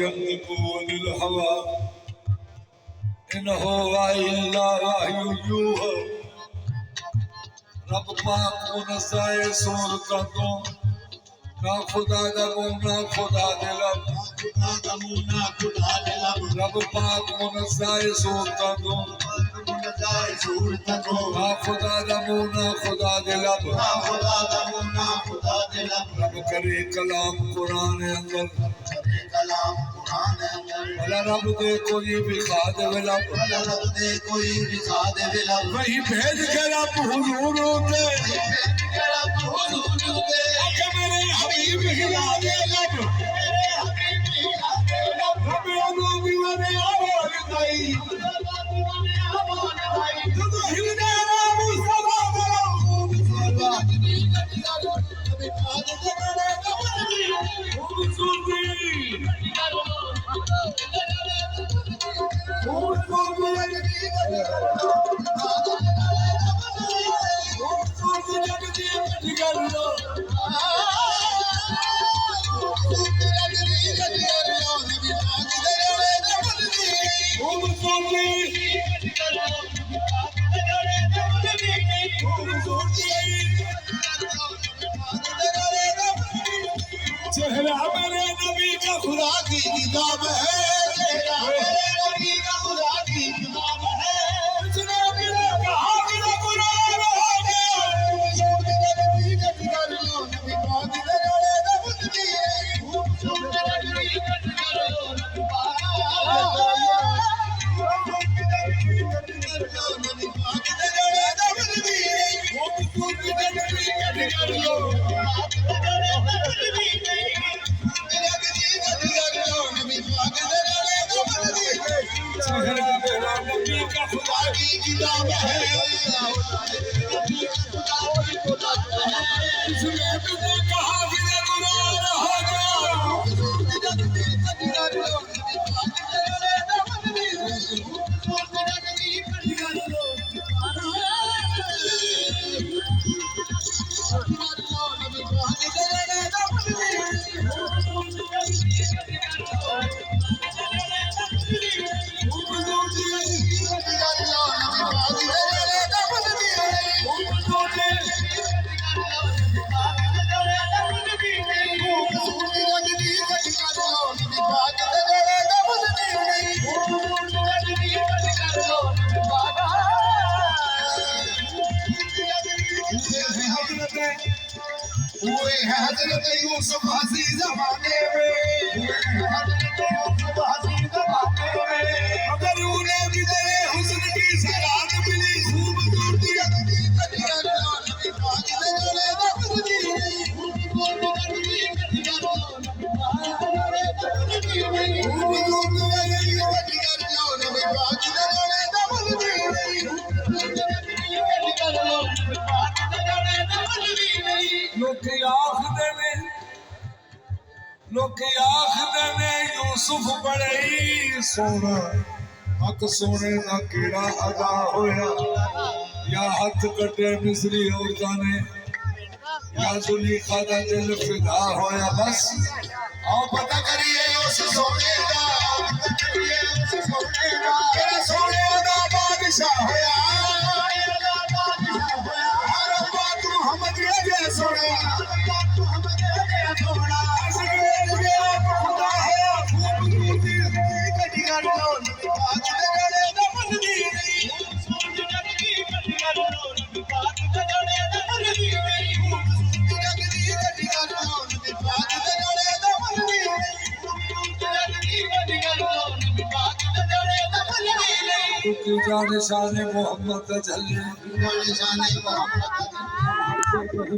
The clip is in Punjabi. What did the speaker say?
ينطق عن الهوى إن هو إلا وحي يوحى رب پاک منزائے صورتاں تو نہ خدا دا منہ نہ خدا دے لب رب پاک منزائے صورتاں تو نہ خدا دا منہ نہ خدا دے لب رب کرے کلام قرآن اندر بھلا رب دے کوئی بھی خادے ولب وہی بھیج کے رب حضور ہوتے کہ میرے حبیب ہلا دے لب رب عدوبی ونے آوال دائی تو ہل دے رب مصطفیٰ چہرہ میرے نبی کا خدا کی کتاب ہے چہرہ میرے نبی کا خدا کی کتاب ہے اس نے میرے کہا کہ قرآن ہو گیا نبی کا ٹکر لو نبی پاک دے جڑے دبت دی نبی کا ٹکر لو نبی پاک نبی پاک دے جڑے دبت دی نبی کا ٹکر لو چہرہ میرا نبی کا خدا کی کتاب ہے اس نے مجھے کہا کہ قرآن ہو گیا ہوئے ہیں حضرت یوسف ہنسی زمانے میں اگر انہیں بھی تیرے حسن کی سرات ملی خوب دور دیا نبی پاک دے جڑے دبت دی خوب دور دیا نبی پاک دے جڑے لوکی آخدے نے یوسف بڑے ہی سونا حق سونے نہ کیڑا ادا ہویا یا ہاتھ کٹے مصری عورتاں نے یا زلیخا دا دل فدا ہویا بس آؤ پتہ کریے یوسف سونے دا کیڑا سونے دا بادشاہ ہویا ربا تو محمد یہ سونا جان شان محمد جلے